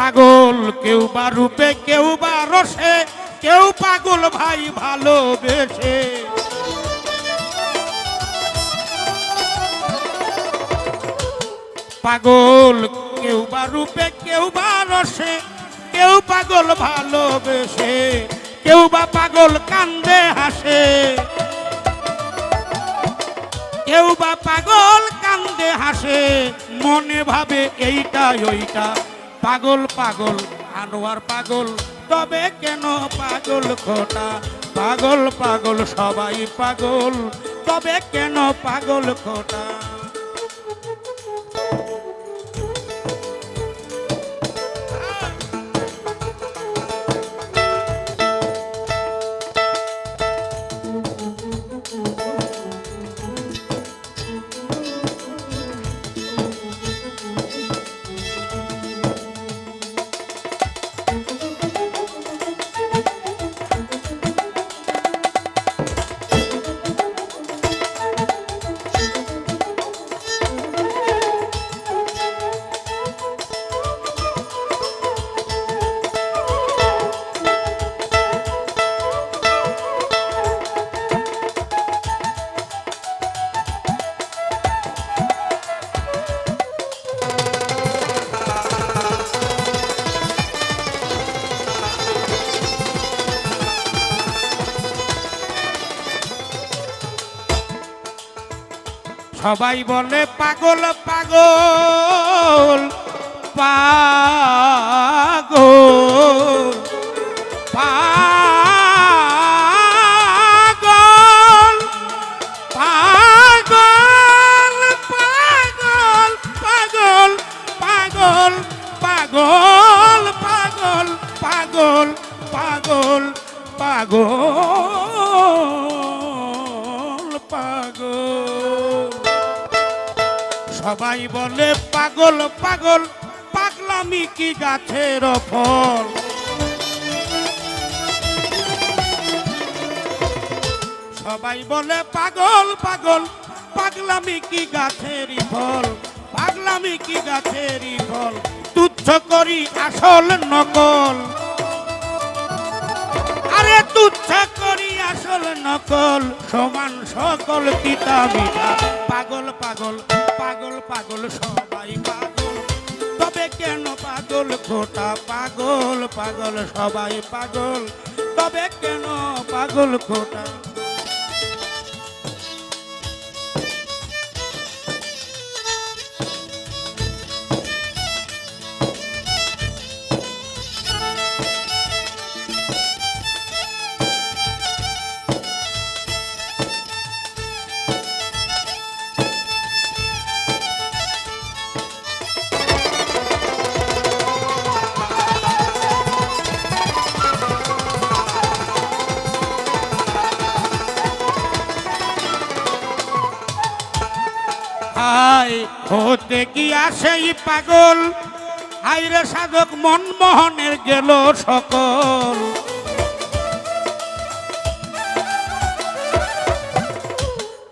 পাগল কেউ বা রূপে কেউ বা রসে, কেউ পাগল ভাই ভালোবেসে। পাগল কেউ বা রূপে কেউ বা রসে, কেউ পাগল ভালোবেসে, কেউ বা পাগল কান্দে হাসে, কেউ বা পাগল কান্দে হাসে, মনে ভাবে এইটা ওইটা। পাগল পাগল আনোয়ার পাগল, তবে কেন পাগল খোটা? পাগল পাগল সবাই পাগল, তবে কেন পাগল খোটা? সবাই বলে পাগল পাগল পাগল পাগল পাগল পাগল পাগল পাগল পাগল পাগল পাগল পাগল পাগল পাগল। সবাই বলে পাগল পাগল, পাগলামি কি গাছের ফল? সবাই বলে পাগল পাগল, পাগলামি কি গাছেরই ফল? পাগলামি কি গাছেরই ফল? তুচ্ছ করি আসল নকল, আরে তুচ্ছ করি আসল নকল, সমান সকল পিতা মিঠা। পাগল পাগল পাগল পাগল সবাই পাগল, তবে কেন পাগল খোটা? পাগল পাগল সবাই পাগল, তবে কেন পাগল খোটা? হাই হতে গিয়া সেই পাগল, হাইরে সাধক মনমোহনের গেল সকল।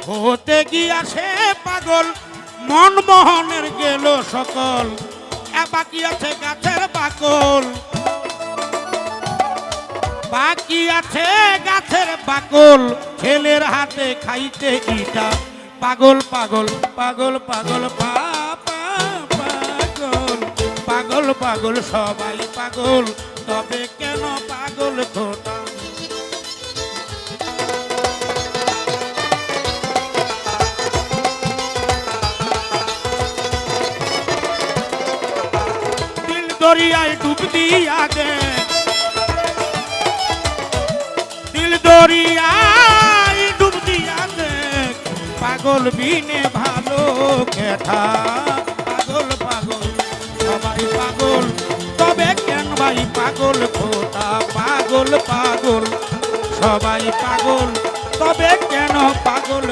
হতে গিয়া সে পাগল, মনমোহনের গেল সকল। বাকি আছে গাছের বাকল, বাকি আছে গাছের বাকল, ছেলের হাতে খাইতে ইটা। পাগল পাগল পাগল পাগল পাগল পাগল পাগল সবাই পাগল, তবে কেন পাগল খোটা? দিল দরিয়ায় ডুব দিয়া দে, দিল দরিয়ায় ডুব দিয়া দে, পাগল বিনে ভালো কেঠা। পাগল পাগল সবাই পাগল, তবে কেন ভাই পাগল খোটা? পাগল পাগল সবাই পাগল, তবে কেন পাগল